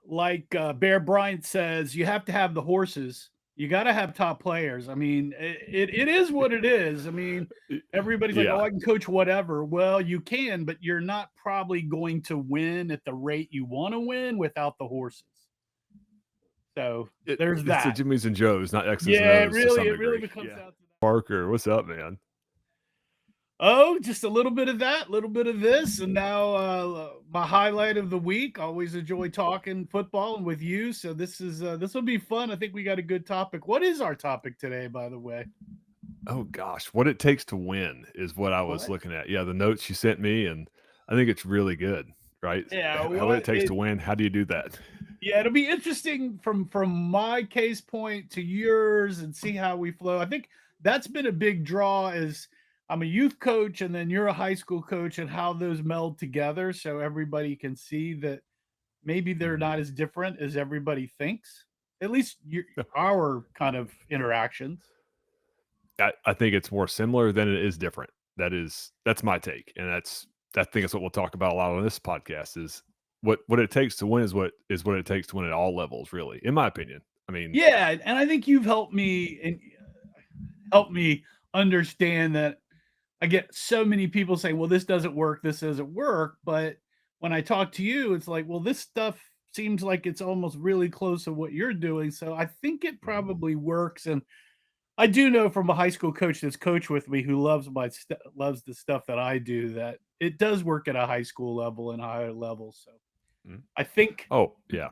Bear Bryant says, you have to have the horses. You got to have top players. I mean, it is what it is. I mean, everybody's like, oh, Yeah, I can coach whatever. Well, you can, but you're not probably going to win at the rate you want to win without the horses. So there's it's the that. Jimmys and Joes, not X's and Yeah, O's to some it really degree. becomes Yeah. out to that. Parker, what's up, man? Oh, just a little bit of that, a little bit of this, and now my highlight of the week. Always enjoy talking football and with you. So this will be fun. I think we got a good topic. What is our topic today, by the way? Oh gosh, what it takes to win is what I was What? looking at. Yeah, the notes you sent me, and I think it's really good, right? Yeah, What it what takes it to win. How do you do that? yeah, it'll be interesting from my case point to yours and see how we flow. I think that's been a big draw is I'm a youth coach and then you're a high school coach and how those meld together so everybody can see that maybe they're Mhm. not as different as everybody thinks. At least our kind of interactions. I think it's more similar than it is different. That's my take, and I think that's what we'll talk about a lot on this podcast. Is what it takes to win is what it takes to win at all levels, really, in my opinion. I mean, Yeah, and I think you've helped me and helped me understand that I get so many people saying, "Well, this doesn't work." But when I talk to you, it's like, "Well, this stuff seems like it's almost really close to what you're doing." So I think it mhm. probably works. And I do know from a high school coach that's coached with me who loves the stuff that I do that it does work at a high school level and higher level. So Mhm. I think, Oh yeah,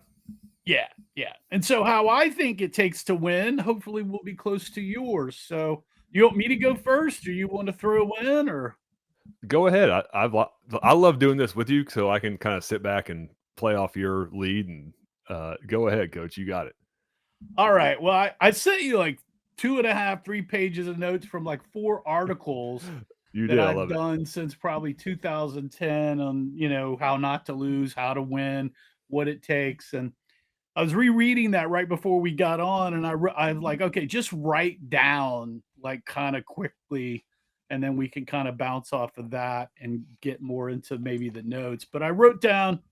yeah, yeah. And so how I think it takes to win, hopefully, will be close to yours. So you want me to go first, or you want to throw in, or go ahead. I love doing this with you, so I can kind of sit back and play off your lead. And go ahead, coach. You got it. all right. Well, I sent you like two and a half, 3 pages of notes from like 4 articles You that did. I I've love it. done since probably 2010 on, how not to lose, how to win, what it takes. And I was rereading that right before we got on, and I'm like, okay, just write down like kind of quickly, and then we can kind of bounce off of that and get more into maybe the notes. But I wrote down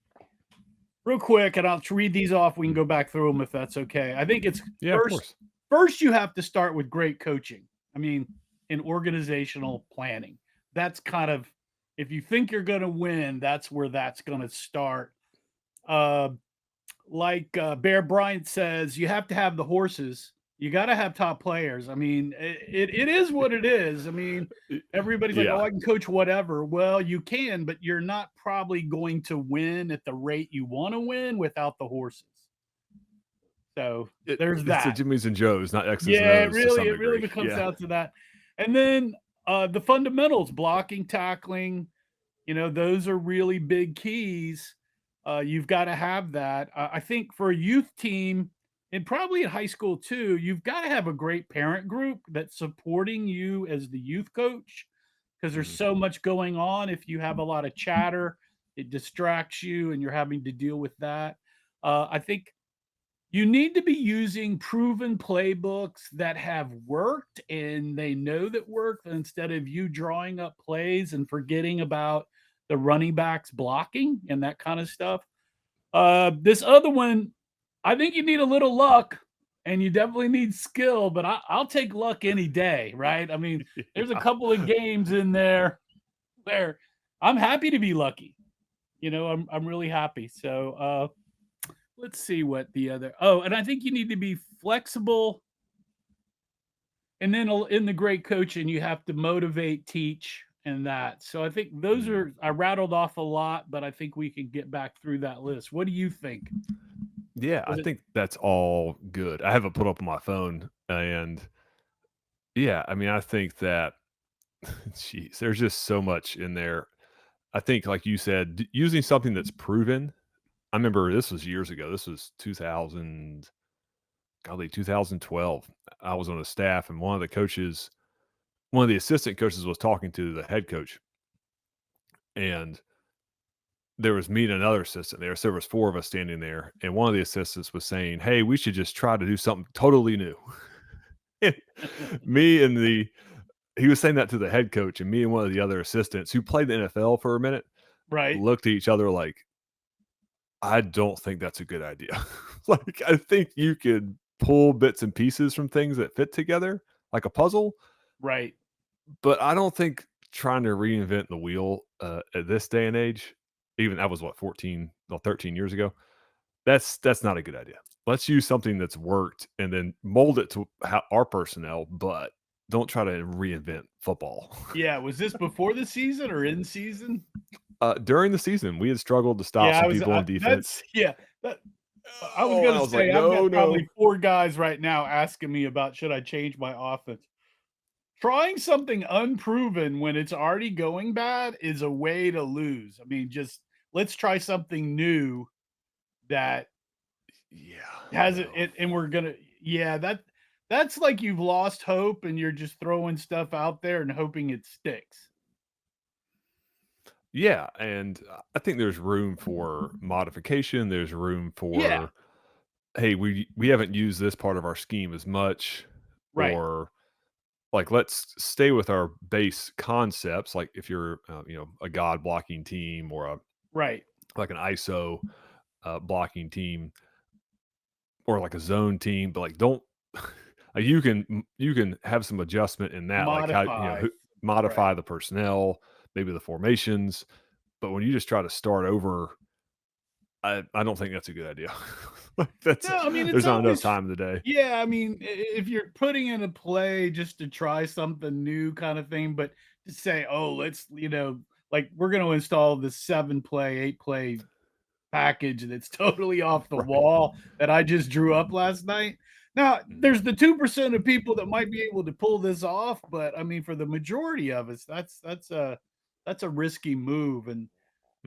real quick, and I'll read these off. We can go back through them if that's okay. I think it's Yeah, of first. course. First, you have to start with great coaching. I mean, in organizational planning, that's kind of if you think you're going to win, that's where that's going to start. Uh, Bear Bryant says, you have to have the horses. You got to have top players. I mean, it is what it is. I mean, everybody's like, oh, Yeah, I can coach whatever. Well, you can, but you're not probably going to win at the rate you want to win without the horses. So there's it's the that. Jimmys and Joes, not X's and Yeah, O's to some it really degree. becomes Yeah. down to that. And then the fundamentals, blocking, tackling, those are really big keys. You've got to have that. I think for a youth team, and probably in high school too, you've got to have a great parent group that's supporting you as the youth coach because there's Mhm. so much going on. If you have a lot of chatter, it distracts you and you're having to deal with that. I think you need to be using proven playbooks that have worked and they know that work instead of you drawing up plays and forgetting about the running backs blocking and that kind of stuff. This other one, I think you need a little luck and you definitely need skill, but I'll take luck any day, right? I mean, there's a Yeah. couple of games in there where I'm happy to be lucky. I'm really happy. So let's see what the other and I think you need to be flexible, and then in the great coaching, you have to motivate, teach, and that. So I think those Mm. are I rattled off a lot, but I think we can get back through that list. What do you think? Yeah, I Was it think that's all good. I have it put up on my phone, and yeah, I mean, I think that, jeez, there's just so much in there. I think, like you said, using something that's proven. I remember this was years ago. This was 2000, golly, 2012. I was on a staff, and one of the assistant coaches was talking to the head coach, and there was me and another assistant there. So there was four of us standing there, and one of the assistants was saying, "Hey, we should just try to do something totally new." me and the he was saying that to the head coach, and me and one of the other assistants who played the NFL for a minute right? looked at each other like, I don't think that's a good idea. Like, I think you could pull bits and pieces from things that fit together like a puzzle, Right. but I don't think trying to reinvent the wheel, at this day and age, even that was what, 14, well, 13 years ago? That's not a good idea. Let's use something that's worked and then mold it to how our personnel, but don't try to reinvent football. Yeah, was this before the season or in season? During the season, we had struggled to stop Yeah, some people on that's defense. yeah, that I was Oh, and gonna I was like, say, I've "No, got no." probably 4 guys right now asking me about should I change my offense. Trying something unproven when it's already going bad is a way to lose. I mean, just let's try something new that Yeah, has it, no. and we're gonna yeah, that's like you've lost hope and you're just throwing stuff out there and hoping it sticks. Yeah, and I think there's room for modification, there's room Yeah, for, "Hey, we haven't used this part of our scheme as much," right, or, like, "Let's stay with our base concepts," like, if you're, a god blocking team or a right. like an ISO, blocking team or like a zone team, but, like, don't you can have some adjustment in that, like, how Modify. who Right. modify the personnel, maybe the formations, but when you just try to start over, I don't think that's a good idea. Like, No, I mean, it's there's not enough always time in the day. yeah, I mean, if you're putting in a play just to try something new kind of thing, but to say, "Oh, let's," like, "We're gonna install this 7 play, 8 play package that's totally off the Right. wall that I just drew up last night." Now, Mhm, there's the 2% of people that might be able to pull this off, but, I mean, for the majority of us, that's a risky move, and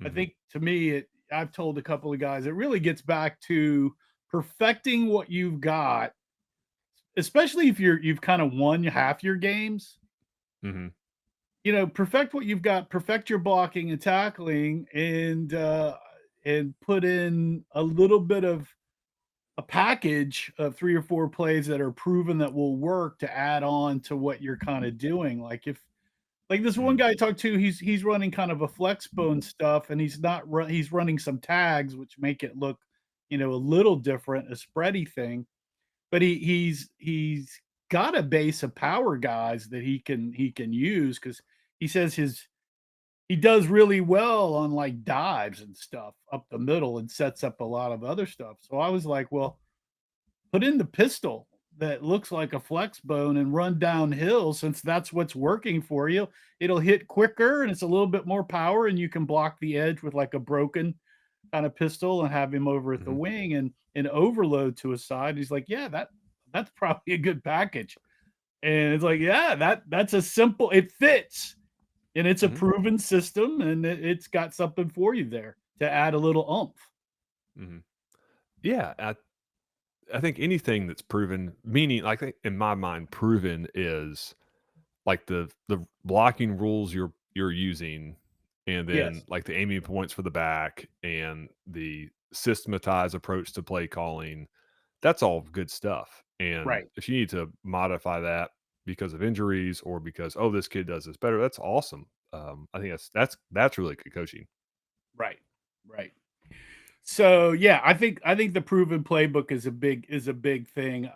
I mhm, think to me, I've told a couple of guys, it really gets back to perfecting what you've got, especially if you've kind of won half your games. mhm, Perfect what you've got, perfect your blocking and tackling, and put in a little bit of a package of 3 or 4 plays that are proven that will work to add on to what you're kind of doing. Like this one mhm, guy I talked to, he's running kind of a flex bone stuff, and he's running some tags which make it look, a little different, a spready thing. But he's got a base of power guys that he can use because he says he does really well on like dives and stuff up the middle and sets up a lot of other stuff. So I was like, well, put in the pistol that looks like a flex bone and run downhill since that's what's working for you. It'll hit quicker and it's a little bit more power, and you can block the edge with like a broken kind of pistol and have him over at the mhm, wing and overload to his side. He's like, yeah, that's probably a good package. And it's like, yeah, that's a simple, it fits and it's a mhm, proven system and it's got something for you there to add a little oomph. mhm. Yeah, I think anything that's proven, meaning, like, in my mind, proven is like the blocking rules you're using, and then, Yes. like, the aiming points for the back and the systematized approach to play calling, that's all good stuff, and Right. if you need to modify that because of injuries or because, "Oh, this kid does this better," that's awesome. I think that's really good coaching. Right. Right. So yeah, I think the proven playbook is a big thing.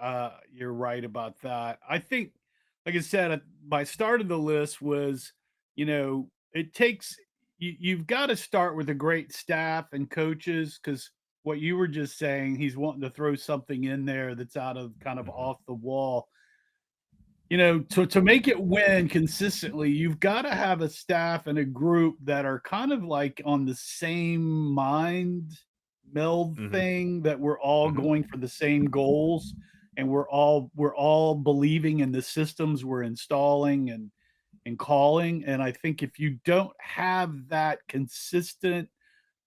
You're right about that. I think, like I said, my start of the list was, it takes you've got to start with a great staff and coaches because what you were just saying, he's wanting to throw something in there that's out of kind of Mhm, off the wall. To make it win consistently, you've got to have a staff and a group that are kind of like on the same mind meld mhm, thing, that we're all mhm, going for the same goals and we're all believing in the systems we're installing and calling. And I think if you don't have that consistent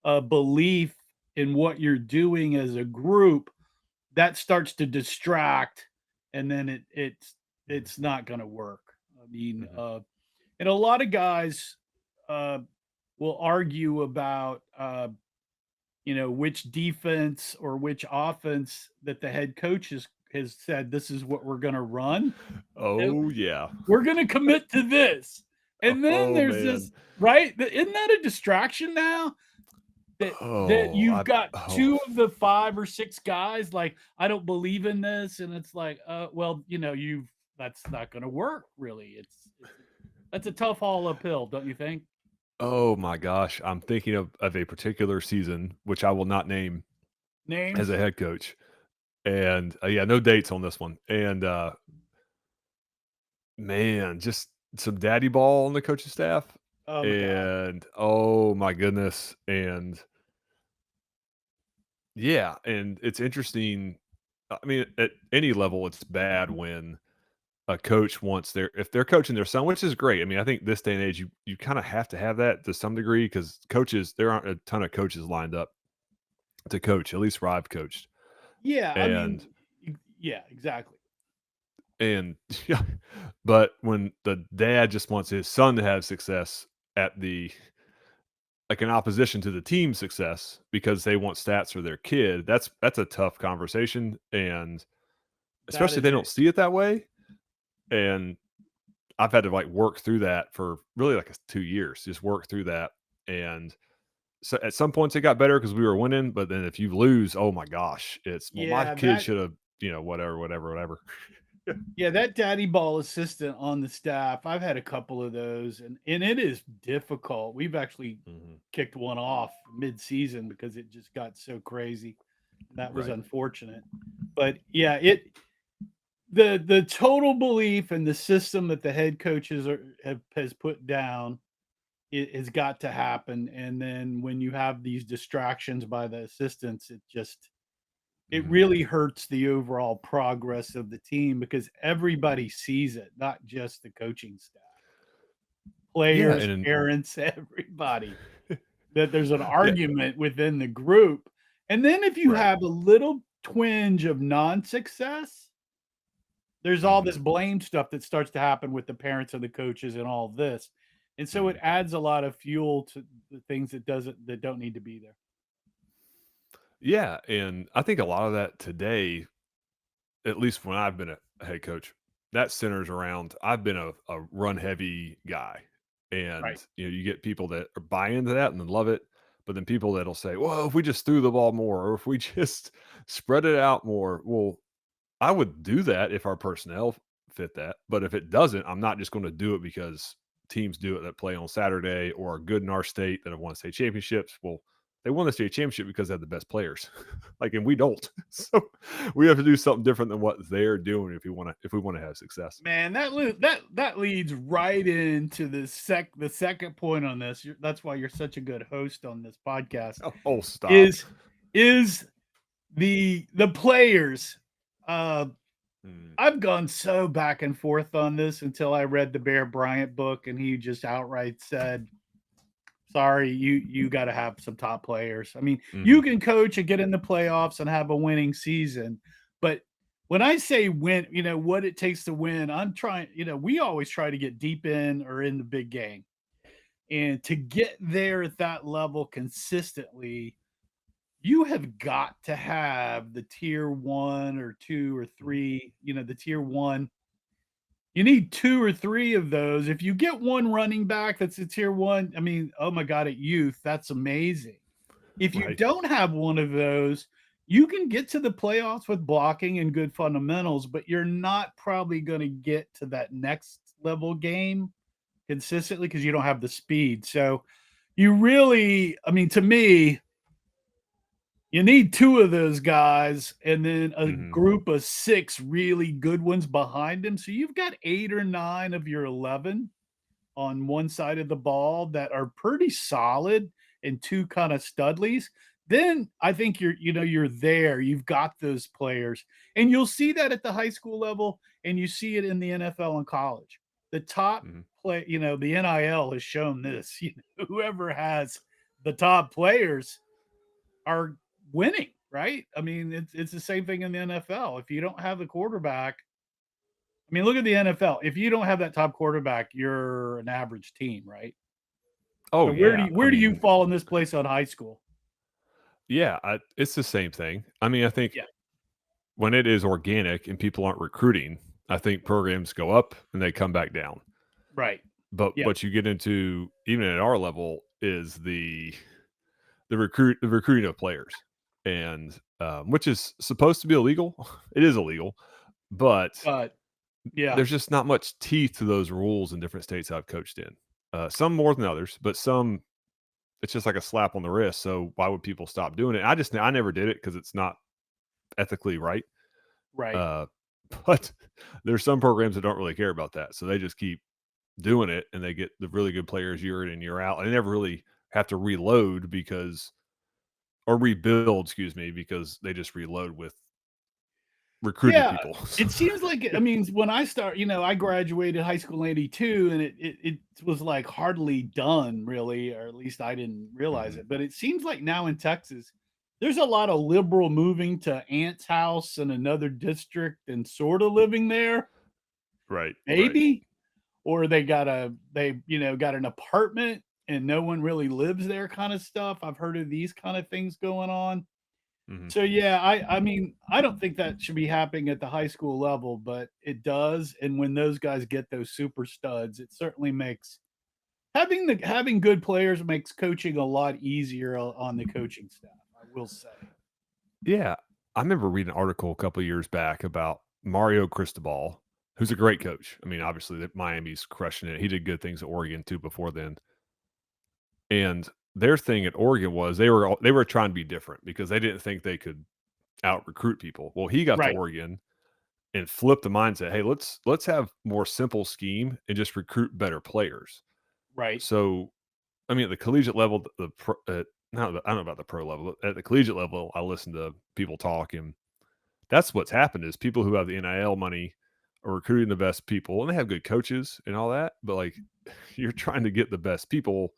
belief in what you're doing as a group, that starts to distract, and then mhm, it's not going to work. I mean, mhm, and a lot of guys uh, will argue about which defense or which offense that the head coach has said this is what we're going to run. Uh, Oh, yeah. We're going to commit to this, and then Oh, there's man. this right. Isn't that a distraction now? that you've got oh, 2 of the 5 or 6 guys, like, "I don't believe in this," and it's like, well, you've that's not gonna work, really. That's a tough haul uphill, don't you think? oh my gosh. I'm thinking of a particular season, which I will not name as a Names? head coach. And yeah, no dates on this one. And man, just some daddy ball on the coaching staff. Oh my god. And oh my goodness. And yeah, and it's interesting. I mean, at any level, it's bad when a coach wants their if they're coaching their son, which is great. I mean, I think this day and age, you kind of have to have that to some degree because coaches, there aren't a ton of coaches lined up to coach, at least where I've coached. Yeah, I And mean, yeah, exactly. and yeah, but when the dad just wants his son to have success at the like in opposition to the team's success because they want stats for their kid, that's a tough conversation. And That especially if is they a don't see it that way. And I've had to like work through that for really like 2 years, just work through that. And so at some points it got better because we were winning, but then if you lose, oh my gosh, it's well, my yeah, kid that should have, whatever, whatever, whatever. yeah, that daddy ball assistant on the staff, I've had a couple of those, and it is difficult. We've actually Mhm. kicked one off mid-season because it just got so crazy. That was Right. unfortunate. But yeah, the total belief in the system that the head coaches has put down, it has got to happen. And then when you have these distractions by the assistants, it Mhm. really hurts the overall progress of the team because everybody sees it, not just the coaching staff, Yeah, players, and parents, everybody, that there's an yeah, argument within the group. And then if you right. have a little twinge of non-success, there's all this Mhm. blame stuff that starts to happen with the parents and the coaches and all this. And so it Mhm. adds a lot of fuel to the things that don't need to be there. Yeah, and I think a lot of that today, at least when I've been a head coach, that centers around I've been a run heavy guy. Right. And you get people that are buy into that and then love it, but then people that'll say, well, if we just threw the ball more, or if we just spread it out more. Well, I would do that if our personnel fit that, but if it doesn't, I'm not just going to do it because teams do it that play on Saturday or are good in our state that have won state championships. Well, they won the state championship because they have the best players, like, and we don't. So we have to do something different than what they're doing if we want to have success. Man, that leads right into the second point on this. That's why you're such a good host on this podcast. Oh, stop. Is is the players? Uh, Mm, I've gone so back and forth on this until I read the Bear Bryant book, and he just outright said, "Sorry, you got to have some top players." I mean, you mhm, can coach and get in the playoffs and have a winning season, but when I say win, what it takes to win, I'm trying. We always try to get deep in or in the big game, and to get there at that level consistently, you have got to have the tier 1 or 2 or mhm, 3, the tier 1. You need 2 or 3 of those. If you get one running back that's a tier 1, I mean, oh my god, at youth, that's amazing. If you right. don't have one of those, you can get to the playoffs with blocking and good fundamentals, but you're not probably gonna get to that next level game consistently because you don't have the speed. So, you really, I mean, to me, you need 2 of those guys and then a Mhm, group of 6 really good ones behind him. So you've got 8 or 9 of your 11 on one side of the ball that are pretty solid and 2 kinda studlies. Then I think you're there. You've got those players, and you'll see that at the high school level, and you see it in the NFL and college. The top mhm. the NIL has shown this, whoever has the top players are winning, right? I mean, it's the same thing in the NFL. If you don't have the quarterback, I mean, look at the NFL. If you don't have that top quarterback, you're an average team, right? Oh So where do yeah. you I where do you mean, fall in this place on high school? yeah, it's the same thing. I mean, I think Yeah, when it is organic and people aren't recruiting, I think programs go up and they come back down. right. But Yeah, what you get into, even at our level, is the recruiting of players, and which is supposed to be illegal. It is illegal, but But yeah. there's just not much teeth to those rules in different states I've coached in. Some more than others, but some it's just like a slap on the wrist. So why would people stop doing it? I never did it because it's not ethically right. Right. Uh, but there's some programs that don't really care about that, so they just keep doing it, and they get the really good players year in and year out, and they never really have to reload because or rebuild, excuse me, because they just reload with recruited Yeah, people. it seems like I mean, when I start, I graduated high school in '82, and it was like hardly done, really, or at least I didn't realize Mhm. it. But it seems like now in Texas, there's a lot of liberal moving to aunt's house in another district and sort of living there, Right, right. maybe, or they got an apartment and no one really lives there, kind of stuff. I've heard of these kind of things going on. Mhm. So yeah, I mean, I don't think that should be happening at the high school level, but it does. And when those guys get those super studs, it certainly makes having good players makes coaching a lot easier on the coaching staff, I will say. Yeah, I remember reading an article a couple of years back about Mario Cristobal, who's a great coach. I mean, obviously, that Miami's crushing it. He did good things at Oregon too before then, and their thing at Oregon was they were trying to be different because they didn't think they could out recruit people. Well, he got to Right, Oregon and flipped the mindset. Hey, let's have more simple scheme and just recruit better players. right, So, I mean, at the collegiate level, I don't know about the pro level. But at the collegiate level, I listen to people talk, and that's what's happened is people who have the NIL money are recruiting the best people, and they have good coaches and all that. But like, you're trying to get the best people,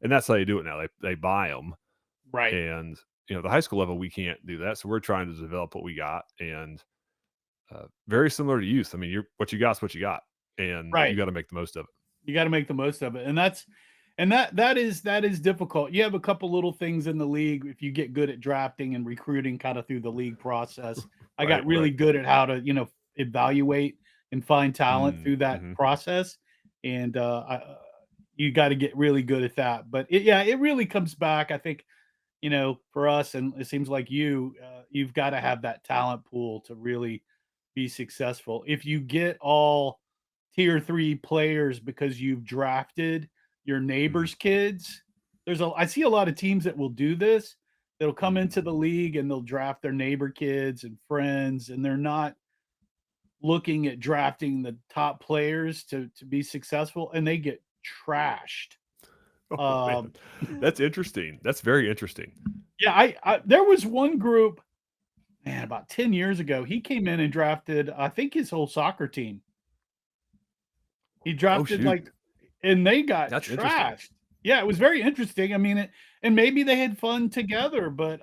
and that's how you do it now. They buy them, right, and the high school level we can't do that, so we're trying to develop what we got, and very similar to youth. I mean, you're what you got's what you got, and you right. got to make the most of it. You got to make the most of it, and that is difficult. You have a couple little things in the league if you get good at drafting and recruiting, kind of through the league process. I Right, got really right. good at how to evaluate and find talent Mm, through that mhm, process, and you got to get really good at that. But yeah, it really comes back. I think for us, and it seems like you've got to have that talent pool to really be successful. If you get all tier 3 players because you've drafted your mhm, neighbor's kids, I see a lot of teams that will do this. They'll come mhm. into the league and they'll draft their neighbor kids and friends, and they're not looking at drafting the top players to be successful, and they get trashed. Oh, Um, man. That's interesting. That's very interesting. yeah, I there was one group, man, about 10 years ago, he came in and drafted, I think, his whole soccer team. He Oh, drafted, shoot. like, and they got That's interesting. trashed. Yeah, it was very interesting. I mean, and maybe they had fun together, but,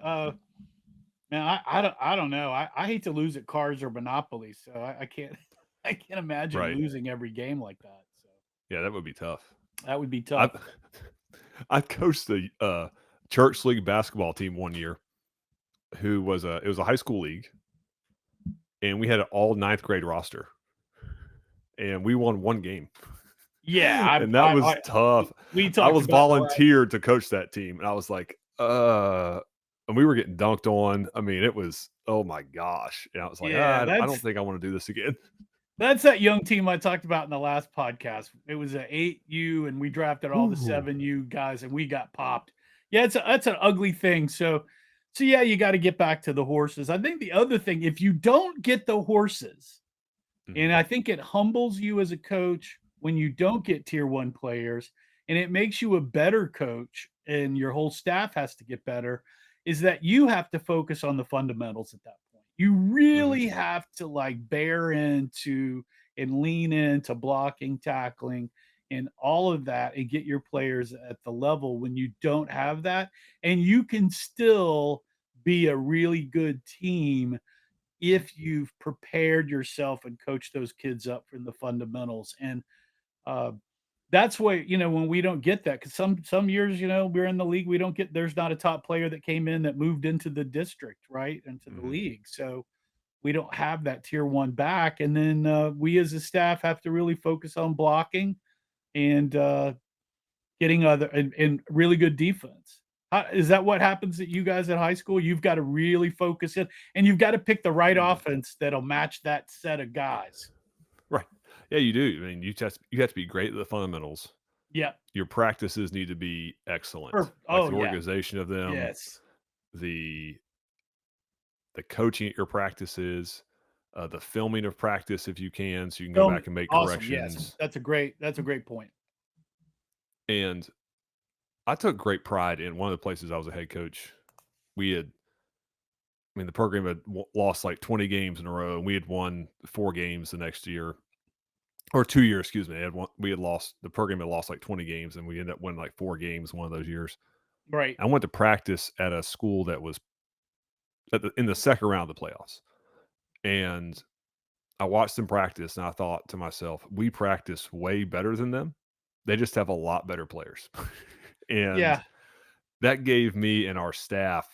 man, I don't know. I hate to lose at cards or Monopoly, so I can't I can't imagine Right. losing every game like that, so Yeah, that would be tough. that would be tough. I've I coached the, church league basketball team one year it was a high school league, and we had an all ninth grade roster, and we won 1 game. Yeah, And that was I tough. we I talked was about right. volunteered to coach that team, and I was like, and we were getting dunked on. I mean, it was, oh my gosh. And I was like, Yeah, I don't think I wanna do this again." that's that young team I talked about in the last podcast. It was a 8U, and we drafted all the Ooh. 7U guys, and we got popped. Yeah, that's an ugly thing. So yeah, you got to get back to the horses. I think the other thing, if you don't get the horses, and Mhm, I think it humbles you as a coach when you don't get tier 1 players, and it makes you a better coach, and your whole staff has to get better, is that you have to focus on the fundamentals at that point. You mhm, really have to, like, bear into and lean into blocking, tackling, and all of that, and get your players at the level when you don't have that, and you can still be a really good team if you've prepared yourself and coached those kids up from the fundamentals. And uh, that's why when we don't get that, because some years we're in the league, we don't get there's not a top player that came in that moved into the district, right, into the mhm. league. So we don't have that tier 1 back, and then we as a staff have to really focus on blocking and getting other and really good defense. Is that what happens at you guys at high school? You've got to really focus in, and you've got to pick the right Mm, offense that'll match that set of guys. right. Yeah, you do. I mean, you have to be great at the fundamentals. Yeah. Your practices need to be excellent, like Oh, the yeah. organization of them, Yes. the coaching at your practices, the filming of practice if you can, so you can go Film back and make awesome. Yes. corrections. That's a great point. And I took great pride in one of the places I was a head coach. We had, I mean, the program had lost like 20 games in a row, and we had won 4 games the next year or 2 years. Excuse me. We had lost the program had lost like 20 games, and we ended up winning like 4 games one of those years. Right. I went to practice at a school that was in the second round of the playoffs, and I watched them practice, and I thought to myself, we practice way better than them. They just have a lot better players. And Yeah. that gave me and our staff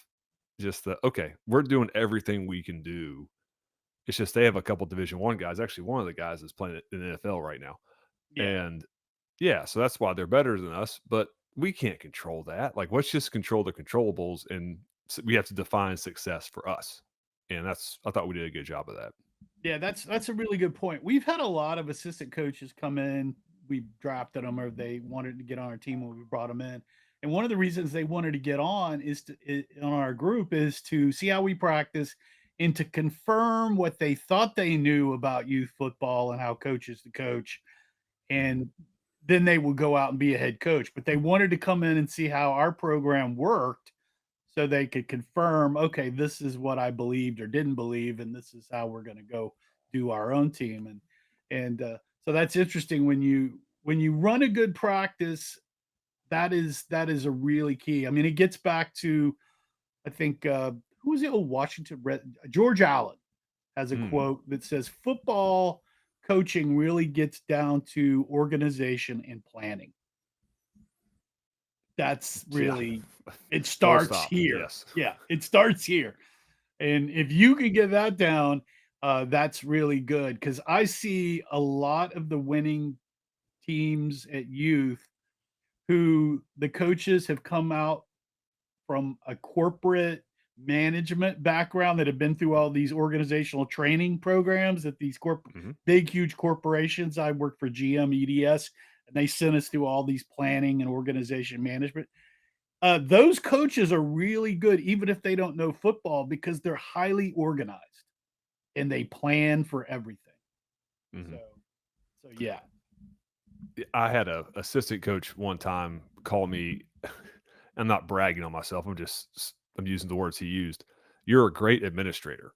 just okay, we're doing everything we can do. It's just they have a couple Division 1 guys. Actually, one of the guys is playing in the NFL right now. Yeah. And yeah, so that's why they're better than us, but we can't control that. Like, let's just control the controllables, and we have to define success for us. And I thought we did a good job of that. Yeah, that's a really good point. We've had a lot of assistant coaches come in. We drafted them, or they wanted to get on our team when we brought them in. And one of the reasons they wanted to get on on our group is to see how we practice and to confirm what they thought they knew about youth football and how coaches to coach. And then they would go out and be a head coach. But they wanted to come in and see how our program worked so they could confirm, okay, this is what I believed or didn't believe, and this is how we're going to go do our own team. And so that's interesting when you run a good practice. That is a really key. I mean, it gets back to I think who was the old Washington George Allen has a Mm, quote that says football coaching really gets down to organization and planning. That's yeah. really it Full starts stop. here. Yes. Yeah, it starts here. And if you can get that down, that's really good because I see a lot of the winning teams at youth who the coaches have come out from a corporate management background that have been through all these organizational training programs at these Mhm. big, huge corporations. I worked for GM, EDS, and they sent us through all these planning and organization management. Those coaches are really good, even if they don't know football, because they're highly organized and they plan for everything. So, Mhm. so yeah, I had a assistant coach one time call me. I'm not bragging on myself. I'm using the words he used. You're a great administrator,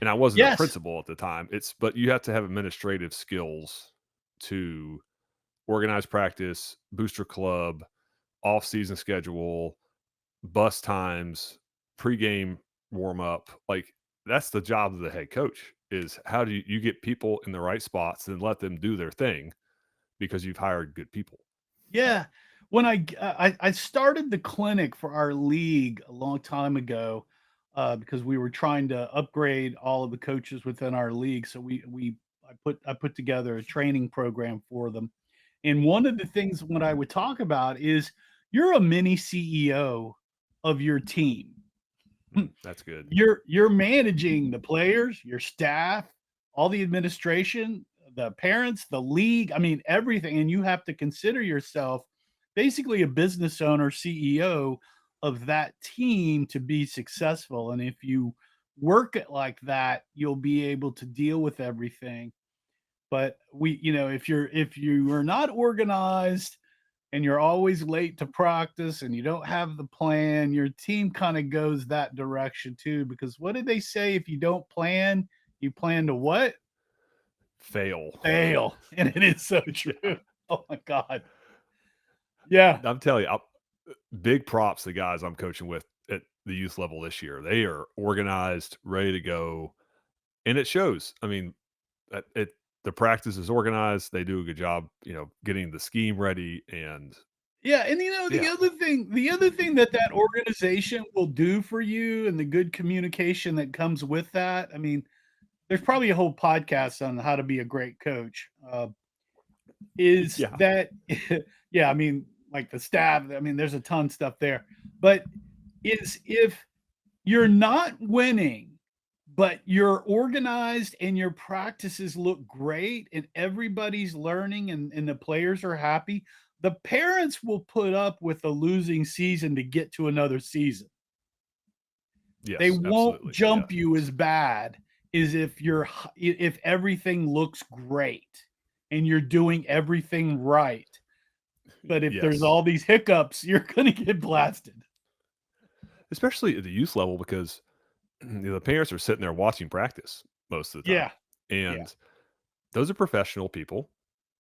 and I wasn't a yes, principal at the time. But you have to have administrative skills to organize practice, booster club, off season schedule, bus times, pregame warm up. Like that's the job of the head coach. Is how do you get people in the right spots and let them do their thing because you've hired good people. yeah. When I started the clinic for our league a long time ago, because we were trying to upgrade all of the coaches within our league. So I put together a training program for them. And one of the things when I would talk about is you're a mini CEO of your team. That's good. You're managing the players, your staff, all the administration, the parents, the league, I mean everything, and you have to consider yourself basically a business owner, CEO of that team to be successful. And if you work it like that, you'll be able to deal with everything. But if you are not organized and you're always late to practice and you don't have the plan, your team kind of goes that direction too. Because what did they say? If you don't plan, you plan to what? Fail. Fail. And it is so Yeah. true. Oh my God. Yeah. I'm telling you, big props to the guys I'm coaching with at the youth level this year. They are organized, ready to go, and it shows. I mean, the practice is organized. They do a good job, getting the scheme ready, and Yeah. And yeah, the other thing that that organization will do for you and the good communication that comes with that. I mean, there's probably a whole podcast on how to be a great coach. Is yeah, that yeah, I mean, like the staff, I mean, there's a ton of stuff there. but is if you're not winning, but you're organized and your practices look great and everybody's learning and the players are happy, the parents will put up with a losing season to get to another season. They Yes, won't absolutely. Yeah. jump you as bad as if if everything looks great and you're doing everything right. But if there's Yes. all these hiccups, you're gonna get blasted. Especially at the youth level because the parents are sitting there watching practice most of the time. Yeah. Yeah. And those are professional people,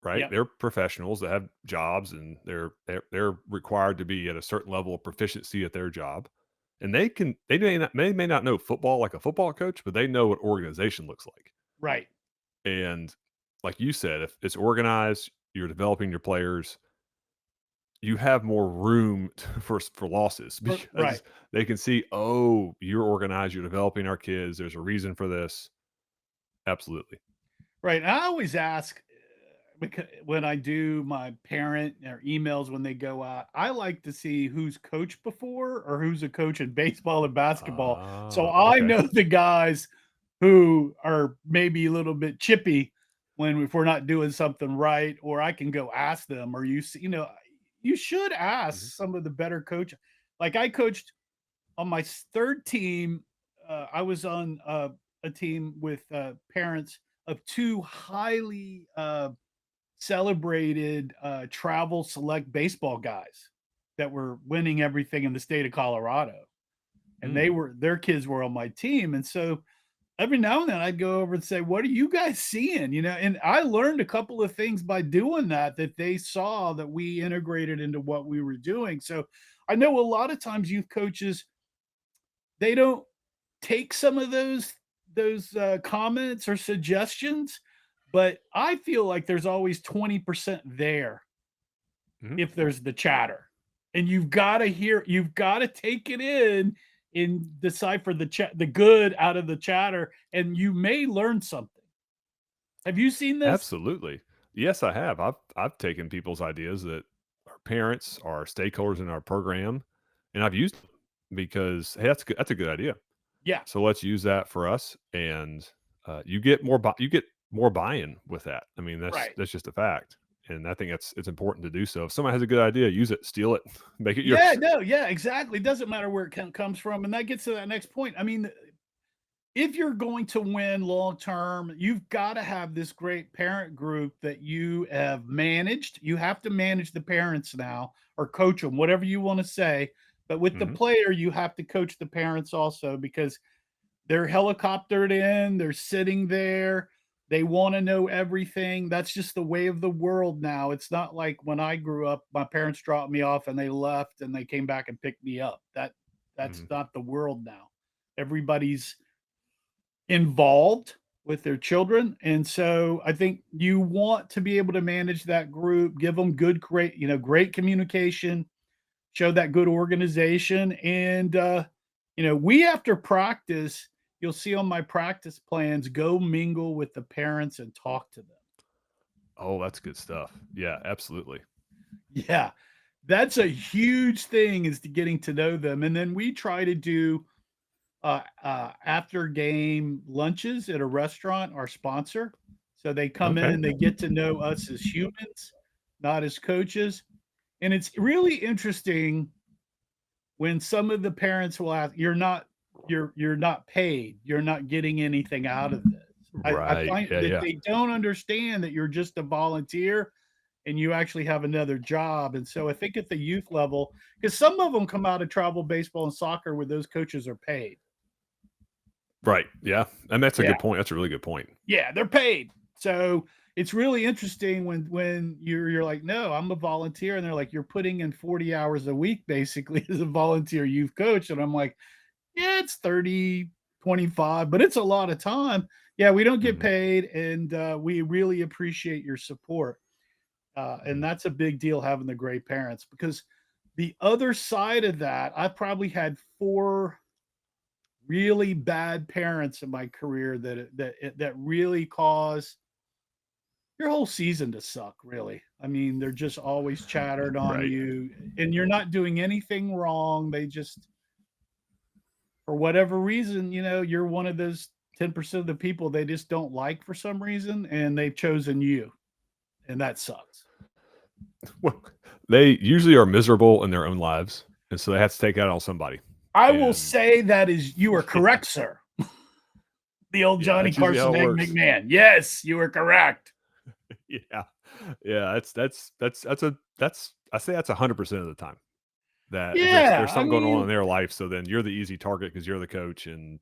right? Yep. They're professionals that have jobs and they're required to be at a certain level of proficiency at their job. And they may not know football like a football coach, but they know what organization looks like. Right. And like you said, if it's organized, you're developing your players, you have more room for losses Right. because they can see, oh, you're organized, you're developing our kids. There's a reason for this. Absolutely. Right. I always ask because when I do my parent or emails when they go out, I like to see who's coached before or who's a coach in baseball and basketball. So I Okay. know the guys who are maybe a little bit chippy when if we're not doing something right, or I can go ask them, or you should Mhm. ask some of the better coach. Like I coached on my third team. I was on a team with parents of two highly celebrated travel select baseball guys that were winning everything in the state of Colorado. And Mm. their kids were on my team. And so every now and then I'd go over and say, "What are you guys seeing?" And I learned a couple of things by doing that they saw that we integrated into what we were doing. So I know a lot of times youth coaches, they don't take some of those comments or suggestions, but I feel like there's always 20% there Mhm. if there's the chatter. And you've gotta take it in and decipher the good out of the chatter, and you may learn something. Have you seen this? Absolutely. Yes, I have. I've taken people's ideas that our parents are stakeholders in our program, and I've used them because hey, that's good. That's a good idea. Yeah, So let's use that for us, and you get more buy-in with that. I mean, that's right. that's just a fact, and I think it's important to do so. If someone has a good idea, use it, steal it, make it Yeah, yours. no, yeah, exactly. It doesn't matter where it comes from, and that gets to that next point. I mean, if you're going to win long term, you've got to have this great parent group that you have managed. You have to manage the parents now or coach them, whatever you want to say. But with the Mhm, player, you have to coach the parents also because they're helicoptered in, they're sitting there, they want to know everything. That's just the way of the world now. It's not like when I grew up, my parents dropped me off and they left and they came back and picked me up. That's mhm, not the world now. Everybody's involved with their children. And so I think you want to be able to manage that group, give them great communication, show that good organization. And, we after practice, you'll see on my practice plans, go mingle with the parents and talk to them. oh, that's good stuff. Yeah, absolutely. Yeah. That's a huge thing is to getting to know them. And then we try to do after game lunches at a restaurant, our sponsor. So they come Okay. in, they get to know us as humans, not as coaches. And it's really interesting when some of the parents will ask, you're not paid, you're not getting anything out of this. I Right. find Yeah, that yeah. they don't understand that you're just a volunteer and you actually have another job. And so I think at the youth level, because some of them come out of travel baseball and soccer where those coaches are paid. Right. Yeah. And that's a Yeah. good point. That's a really good point. Yeah, they're paid. So it's really interesting when you're like, no, I'm a volunteer, and they're like, you're putting in 40 hours a week basically as a volunteer youth coach. And I'm like, yeah, it's 30, 25, but it's a lot of time. Yeah, we don't get Mhm, paid, and we really appreciate your support. And mhm. that's a big deal having the great parents because the other side of that, I probably had four really bad parents in my career that really cause your whole season to suck, really. I mean, they're just always chattered on Right. you, and you're not doing anything wrong. They just, for whatever reason, you're one of those 10% of the people they just don't like for some reason, and they've chosen you, and that sucks. Well, they usually are miserable in their own lives, and so they have to take that on somebody. I will And say that is you are yeah, correct, sir. The old yeah, Johnny that's usually how Carson it Egg works. McMahon. Yes, you are correct. Yeah. Yeah, that's I say that's 100% of the time. That if there's Yeah, I something going on in mean, their life, so then you're the easy target because 'cause you're the coach, and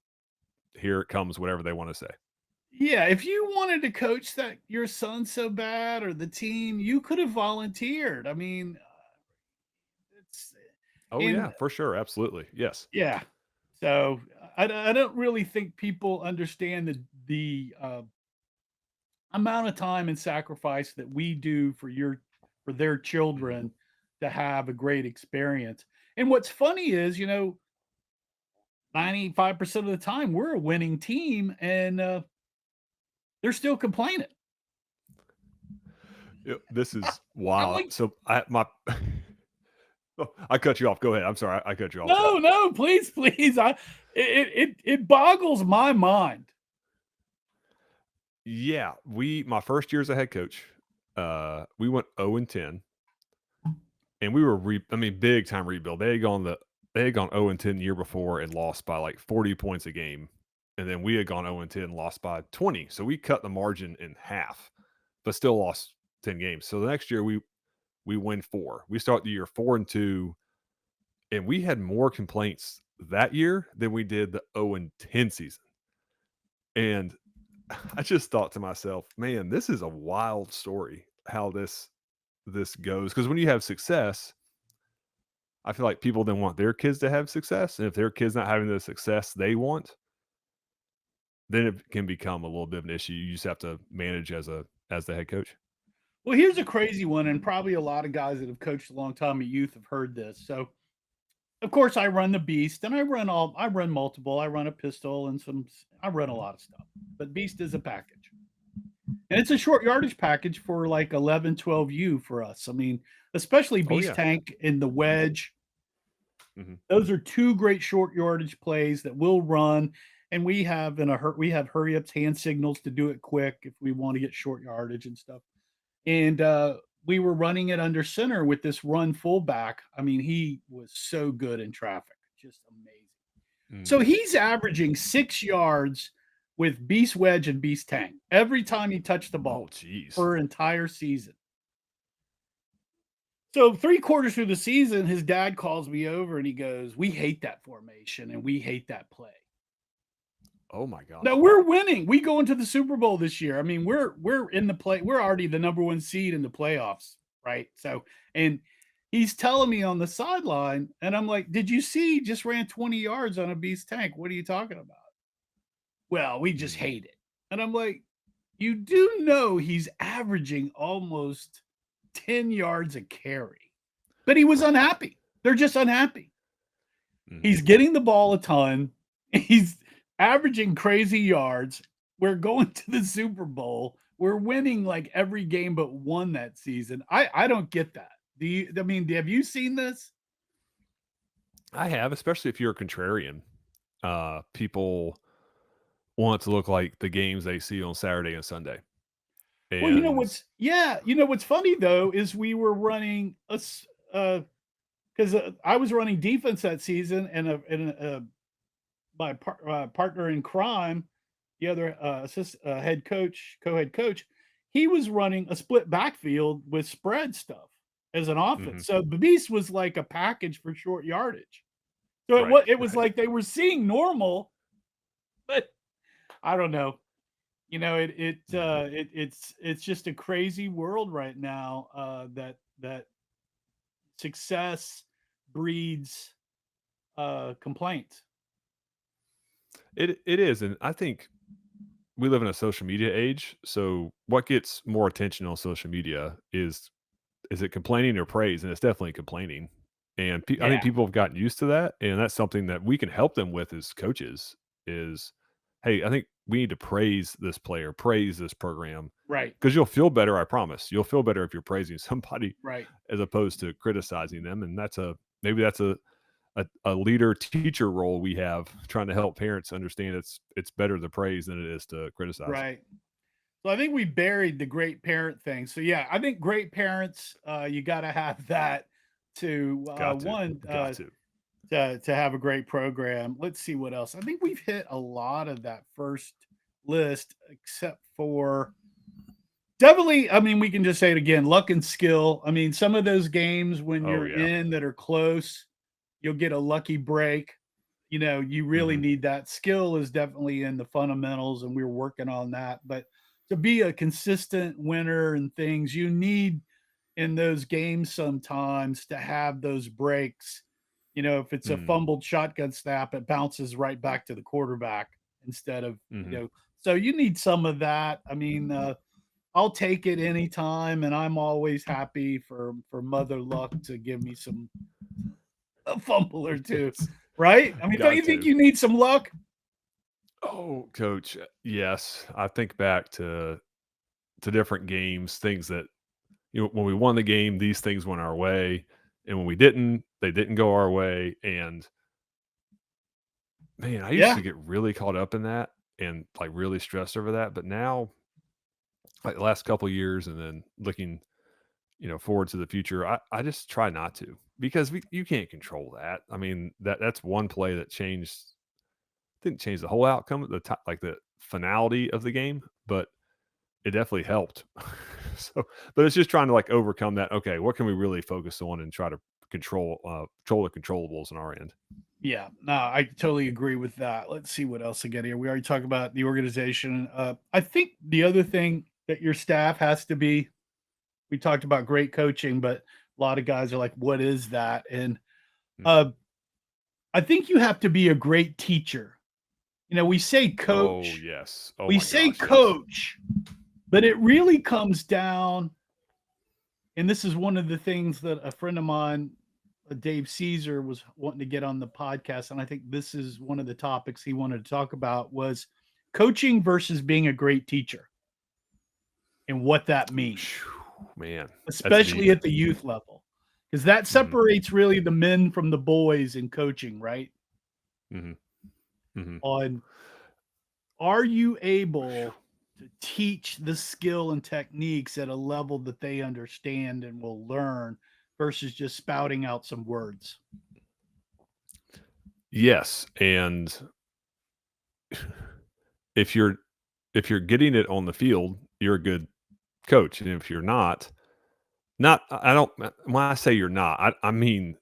here it comes, whatever they wanna say. yeah, if you wanted to coach that your son so bad or the team, you could have volunteered. I mean, it's Oh, in yeah, for sure, absolutely, yes. yeah. So I don't really think people understand the amount of time and sacrifice that we do for their Mhm. children to have a great experience. And what's funny is, 95% of the time we're a winning team and they're still complaining. Yep, this is I'm wild. like, So oh, I cut you off, go ahead, I'm sorry, I cut you off, sir. no, no, please, please. It boggles my mind. Yeah, my first year as a head coach, we went 0 and 10, and we were I mean, big time rebuild. They had gone 0 and 10 the year before and lost by like 40 points a game. And then we had gone 0 and 10 and lost by 20. So we cut the margin in half, but still lost 10 games. So the next year we win 4. We start the year 4 and 2, and we had more complaints that year than we did the 0 and 10 season. And I just thought to myself, man, this is a wild story how this goes, because when you have success, I feel like people then want their kids to have success, and if their kids not having the success they want, then it can become a little bit of an issue. You just have to manage as the head coach. Well, here's a crazy one, and probably a lot of guys that have coached a long time at youth have heard this. So, of course, I run the beast, and I run multiple. I run a pistol and I run a Mhm. lot of stuff. But beast is a package. And it's a short yardage package for like 11, 12U for us. I mean, especially Oh beast yeah. tank and the wedge. Mhm. Those are two great short yardage plays that we'll run. And we have hurry ups, hand signals to do it quick if we want to get short yardage and stuff. And we were running it under center with this run fullback. I mean, he was so good in traffic, just amazing. So Mm. he's averaging 6 yards with beast wedge and beast tank every time he touched the Oh ball geez. for an entire season. So 3 quarters through the season, his dad calls me over and he goes, "We hate that formation and we hate that play." Oh my Now gosh. we're winning. We go into the Super Bowl this year. I mean, we're in the play. We're already the number one seed in the playoffs, right? So, and he's telling me on the sideline, and I'm like, "Did you see? He just ran 20 yards on a beast tank. What are you talking about?" Well, we just Mm. hate it, and I'm like, "You do know he's averaging almost 10 yards a carry, but he was unhappy. They're just unhappy. Mhm. He's getting the ball a ton. He's averaging crazy yards. We're going to the Super Bowl. We're winning like every game but one that season. I don't get that. Do you? I mean, have you seen this? I have, especially if you're a contrarian. People want to look like the games they see on Saturday and Sunday. Well, And what's funny though is we were running because I was running defense that season, and partner in crime, the other head coach, co-head coach, he was running a split backfield with spread stuff as an mhm, offense. So the beast was like a package for short yardage. So right, it was right. like they were seeing normal, but I don't know. Mhm. It's just a crazy world right now. That success breeds complaint. It is, and I think we live in a social media age, so what gets more attention on social media is it complaining or praise? And it's definitely complaining. And I think Yeah, people have gotten used to that, and that's something that we can help them with as coaches is, hey, I think we need to praise this player, praise this program, Right. because you'll feel better. I promise, you'll feel better if you're praising somebody Right. as opposed to criticizing them. And maybe that's a leader teacher role we have, trying to help parents understand it's better to praise than it is to criticize. Right. So I think we buried the great parent thing. So yeah, I think great parents, you got to have that to Got to, one got to. to have a great program. Let's see what else. I think we've hit a lot of that first list, except for definitely. I mean, we can just say it again: luck and skill. I mean, some of those games when Oh you're yeah. in that are close, you'll get a lucky break. You really Hmm. need that. Skill is definitely in the fundamentals, and we're working on that. But to be a consistent winner and things, you need in those games sometimes to have those breaks. If it's a Mm. fumbled shotgun snap, it bounces right back to the quarterback instead of, Hmm. so you need some of that. I mean, I'll take it anytime, and I'm always happy for Mother Luck to give me a fumble or two, Yes. right? I mean, don't Got you think to. you need some luck? Oh, coach, yes. I think back to different games, things that, when we won the game, these things went our way, and when we didn't, they didn't go our way. And man, I used Yeah, to get really caught up in that and like really stressed over that. But now, like the last couple years, and then looking, forward to the future, I just try not to, because you can't control that. I mean, that's one play that didn't change the whole outcome at the time, like the finality of the game, but it definitely helped. So, but it's just trying to like overcome that. Okay, what can we really focus on and try to control the controllables on our end? yeah. No, I totally agree with that. Let's see what else I get here. We already talked about the organization. I think the other thing that your staff has to be, we talked about great coaching, but a lot of guys are like, what is that? And Mm. uh, I think you have to be a great teacher. We say Oh coach, yes. Oh we my say gosh. Yes. coach, but it really comes down, and this is one of the things that a friend of mine, Dave Caesar, was wanting to get on the podcast, and I think this is one of the topics he wanted to talk about was coaching versus being a great teacher and what that means, Phew, man, that's especially deep. at the youth level, because that Hmm. separates really the men from the boys in coaching, right? Hmm. Hmm. On are you able to teach the skill and techniques at a level that they understand and will learn versus just spouting out some words? Yes, and if you're getting it on the field, you're a good coach, and if you're not, I don't. When I say you're not, I mean,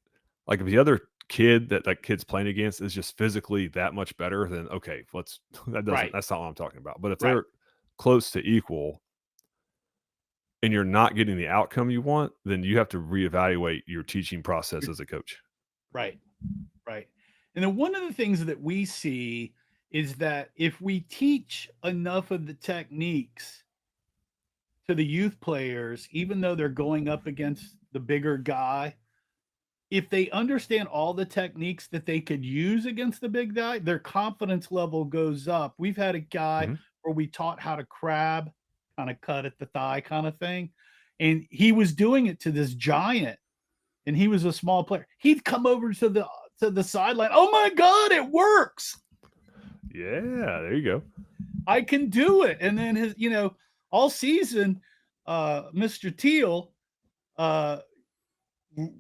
like, if the other kid that kid's playing against is just physically that much better, then okay, let's. Right, That's not what I'm talking about. But if right, they're close to equal and you're not getting the outcome you want, then you have to reevaluate your teaching process as a coach. right, right. And then one of the things that we see is that if we teach enough of the techniques to the youth players, even though they're going up against the bigger guy, if they understand all the techniques that they could use against the big guy, their confidence level goes up. We've had a guy Hmm. where we taught how to crab, kind of cut at the thigh kind of thing. And he was doing it to this giant, and he was a small player. He'd come over to the sideline. Oh my God, it works. Yeah, there you go. I can do it. And then all season, Mr. Teal, uh,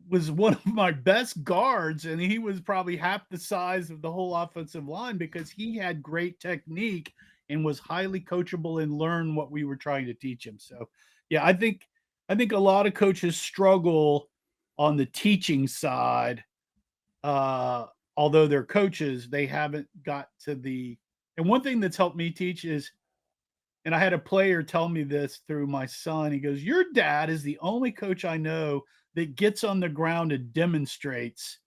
was one of my best guards, and he was probably half the size of the whole offensive line because he had great technique and was highly coachable and learned what we were trying to teach him. So, yeah, I think a lot of coaches struggle on the teaching side. Uh, Although they're coaches, they haven't got to the. And one thing that's helped me teach is, and I had a player tell me this through my son. He goes, "Your dad is the only coach I know that gets on the ground and demonstrates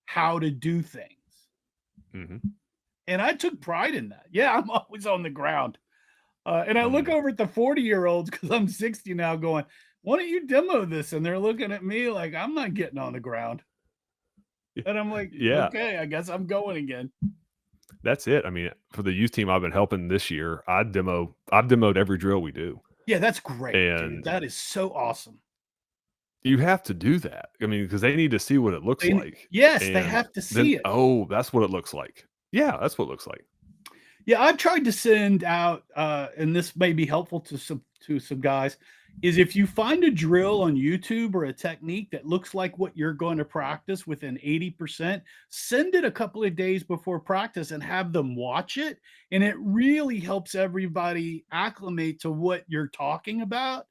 how to do things." Hmm. And I took pride in that. Yeah, I'm always on the ground. And I look Mm. over at the 40-year-olds because I'm 60 now going, "Why don't you demo this?" And they're looking at me like I'm not getting on the ground. And I'm like, Yeah. okay, I guess I'm going again. That's it. I mean, for the youth team I've been helping this year, I've demoed every drill we do, Yeah, that's great, dude. and That is so awesome. you have to do that. I mean, because they need to see what it looks like, Yes, they and have to then, see it. "Oh, that's what it looks like." Yeah, that's what it looks like. Yeah, I've tried to send out, and this may be helpful to some guys, is if you find a drill on YouTube or a technique that looks like what you're going to practice within 80%, send it a couple of days before practice and have them watch it. And it really helps everybody acclimate to what you're talking about.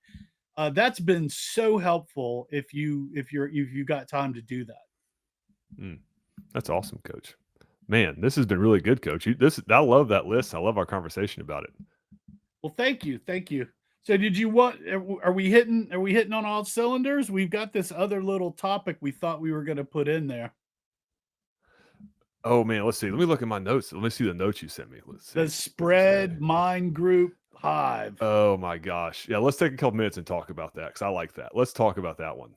That's been so helpful if you got time to do that. Mm, that's awesome, coach. Man, this has been really good, coach. I love that list. I love our conversation about it. Well, thank you, thank you. So, did you want? Are we hitting on all cylinders? We've got this other little topic we thought we were going to put in there. Oh, man, let's see. Let me look at my notes. Let me see the notes you sent me. Let's The see. What'd you say? spread mind group hive. Oh my gosh. Yeah, let's take a couple minutes and talk about that because I like that. Let's talk about that one.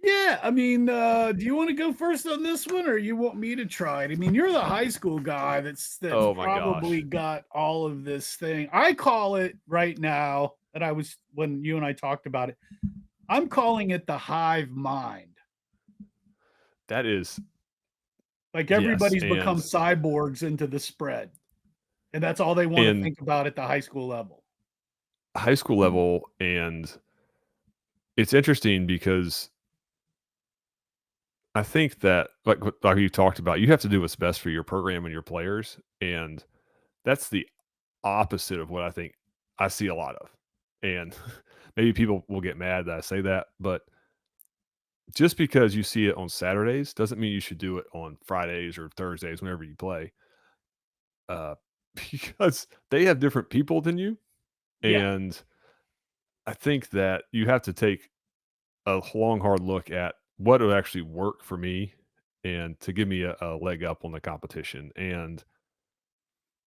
Yeah, I mean, do you want to go first on this one, or you want me to try it? I mean, you're the high school guy that's Oh my probably gosh. got all of this thing. I call it right now, and I was when you and I talked about it. I'm calling it the hive mind. That is Like yes. everybody's become cyborgs into the spread, and that's all they want to And think about at the high school level. high school level, and it's interesting because I think that like you talked about, you have to do what's best for your program and your players. And that's the opposite of what I think I see a lot of. And maybe people will get mad that I say that, but just because you see it on Saturdays doesn't mean you should do it on Fridays or Thursdays whenever you play. Uh, because they have different people than you. Yeah, And I think that you have to take a long, hard look at what would actually work for me and to give me a leg up on the competition. And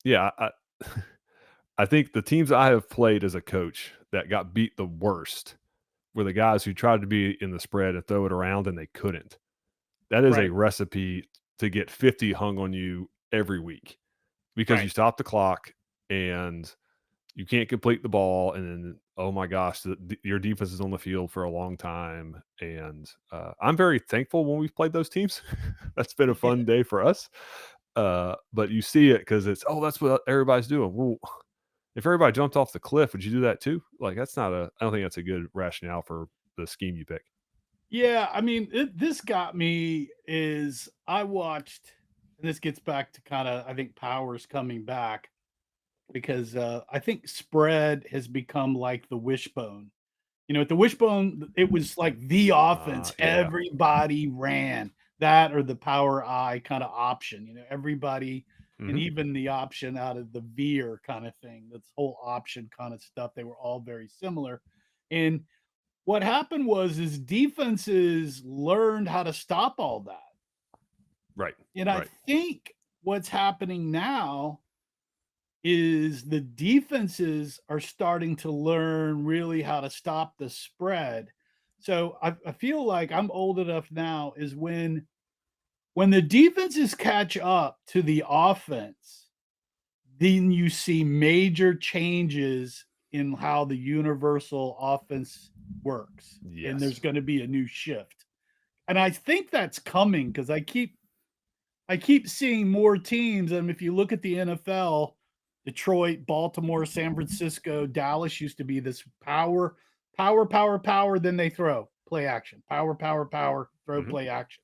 yeah, I think the teams I have played as a coach that got beat the worst were the guys who tried to be in the spread and throw it around and they couldn't. That is a right, recipe to get 50 hung on you every week because you right. stop the clock and you can't complete the ball. And then, oh my gosh, your defense is on the field for a long time. And I'm very thankful when we've played those teams. That's been a Yeah. fun day for us. But you see it because it's, oh, that's what everybody's doing. Well, if everybody jumped off the cliff, would you do that too? Like, I don't think that's a good rationale for the scheme you pick. Yeah, I mean, this got me is I watched, and this gets back to kind of I think powers coming back because I think spread has become like the wishbone. At the wishbone, it was like the offense. Yeah. Everybody ran that or the power I kind of option. Everybody, and Hmm. even the option out of the veer kind of thing. This whole option kind of stuff. They were all very similar, and what happened was is defenses learned how to stop all that. Right. And I Right. think what's happening now is the defenses are starting to learn really how to stop the spread. So I feel like I'm old enough now is when the defenses catch up to the offense, then you see major changes in how the universal offense works, and there's Yes. going to be a new shift. And I think that's coming because I keep seeing more teams. And if you look at the NFL, Detroit, Baltimore, San Francisco, Dallas used to be this power, power, power, power. Then they throw play action, power, power, power, throw Hmm. play action.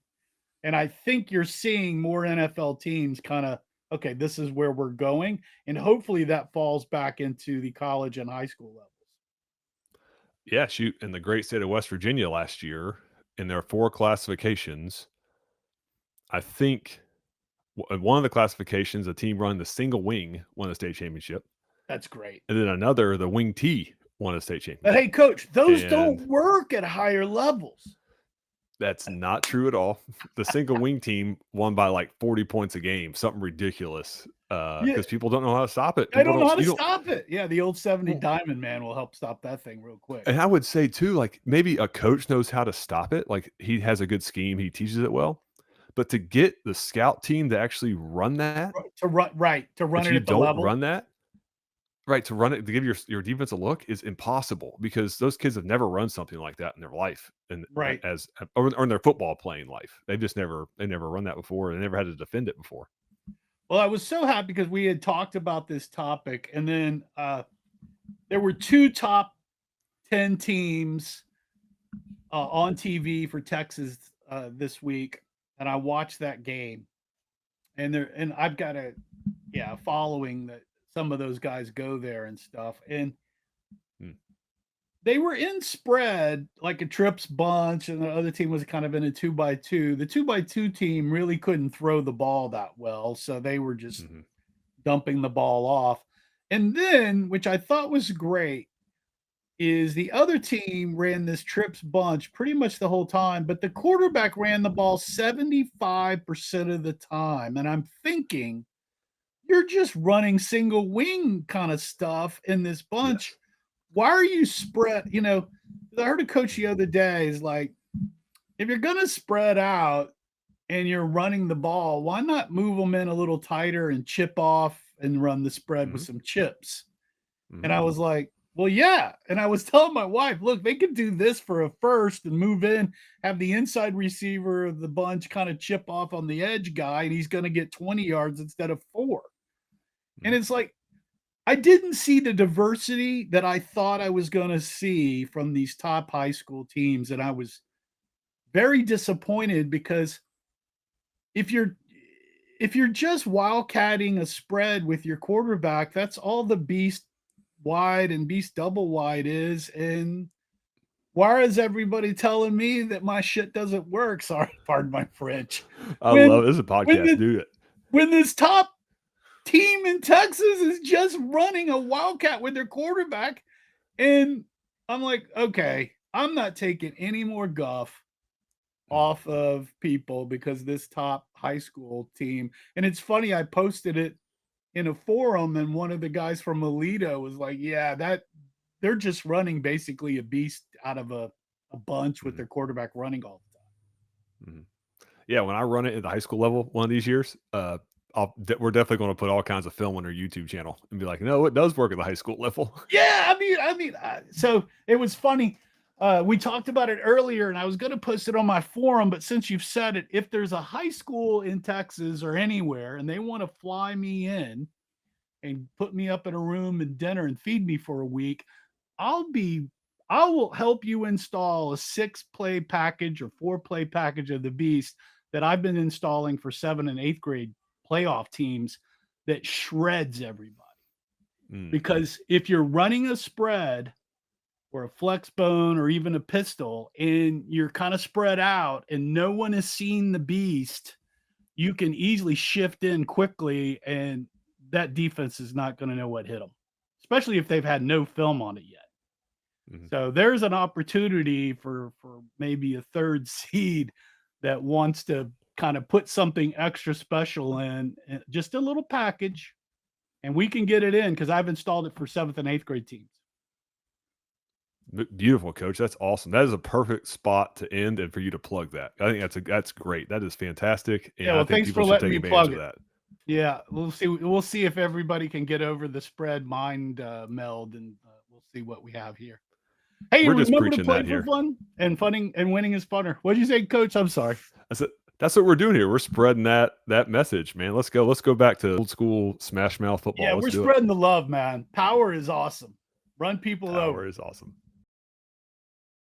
And I think you're seeing more NFL teams kind of, okay, this is where we're going. And hopefully that falls back into the college and high school levels. Yeah. Shoot. In the great state of West Virginia last year, in their four classifications, I think in one of the classifications, a team running the single wing won a state championship. That's great. And then another, the wing T, won a state But hey, championship. coach, those And don't work at higher levels. that's not true at all. The single wing team won by like 40 points a game, something ridiculous. Yeah, Because people don't know how to stop it. I People don't know don't, how to you don't, stop it. Yeah, the old 70 well, diamond man will help stop that thing real quick. and I would say too, like maybe a coach knows how to stop it. Like he has a good scheme, he teaches it well. But to get the scout team to actually run that, To run right, to run if it you at the don't level. run that, right, to run it to give your defense a look is impossible because those kids have never run something like that in their life and Right. or in their football playing life. They never run that before. They never had to defend it before. Well, I was so happy because we had talked about this topic, and then there were 2 top 10 teams on TV for Texas this week, and I watched that game. And I've got a following that some of those guys go there and stuff. And Hmm. they were in spread like a trips bunch, and the other team was kind of in a 2x2. The 2x2 team really couldn't throw the ball that well, so they were just Mhm. dumping the ball off. And then, which I thought was great, is the other team ran this trips bunch pretty much the whole time, but the quarterback ran the ball 75% of the time. And I'm thinking, you're just running single wing kind of stuff in this bunch. Yes. Why are you spread? I heard a coach the other day is like, if you're going to spread out and you're running the ball, why not move them in a little tighter and chip off and run the spread with Mhm. some chips? And Mhm. I was like, well, yeah. And I was telling my wife, look, they could do this for a first and move in, have the inside receiver of the bunch kind of chip off on the edge guy, and he's going to get 20 yards instead of 4. And Mhm. it's like, I didn't see the diversity that I thought I was going to see from these top high school teams. And I was very disappointed because if you're if you're just wildcatting a spread with your quarterback, that's all the beast wide and beast double wide is. And why is everybody telling me that my shit doesn't work? Sorry, pardon my French. I love When it. This is a when podcast. the Do it. when this top team in Texas is just running a wildcat with their quarterback, and I'm like, okay, I'm not taking any more guff Mhm. off of people because this top high school team. And it's funny, I posted it in a forum, and one of the guys from Alito was like, yeah, that they're just running basically a beast out of a bunch with Mhm. their quarterback running all the time. Mhm. Yeah, when I run it at the high school level one of these years, we're definitely going to put all kinds of film on our YouTube channel and be like, no, it does work at the high school level. Yeah, so it was funny. We talked about it earlier, and I was going to post it on my forum, but since you've said it, if there's a high school in Texas or anywhere and they want to fly me in and put me up in a room and dinner and feed me for a week, I'll be I will help you install a 6-play package or 4-play package of the Beast that I've been installing for 7th and 8th grade playoff teams that shreds everybody. Mm. Because if you're running a spread or a flex bone or even a pistol and you're kind of spread out and no one has seen the Beast, you can easily shift in quickly and that defense is not going to know what hit them, especially if they've had no film on it yet. Mhm. So there's an opportunity for maybe a third seed that wants to kind of put something extra special in, just a little package, and we can get it in because I've installed it for 7th and 8th grade teams. Beautiful, coach. That's awesome. That is a perfect spot to end and for you to plug that. I think that's great. That is fantastic, Yeah, and I well, think thanks people for should letting take me advantage plug of it. that. Yeah, we'll see if everybody can get over the spread mind meld, and we'll see what we have here. Hey, We're just remember to preaching play that for here. fun and funning and winning is funner. What'd you say, Coach? I'm sorry. That's what we're doing here. We're spreading that message, man. Let's go. Let's go back to old school smash mouth Yeah, football. Let's we're do it. spreading the love, man. Power is awesome. Run people Power over. is awesome.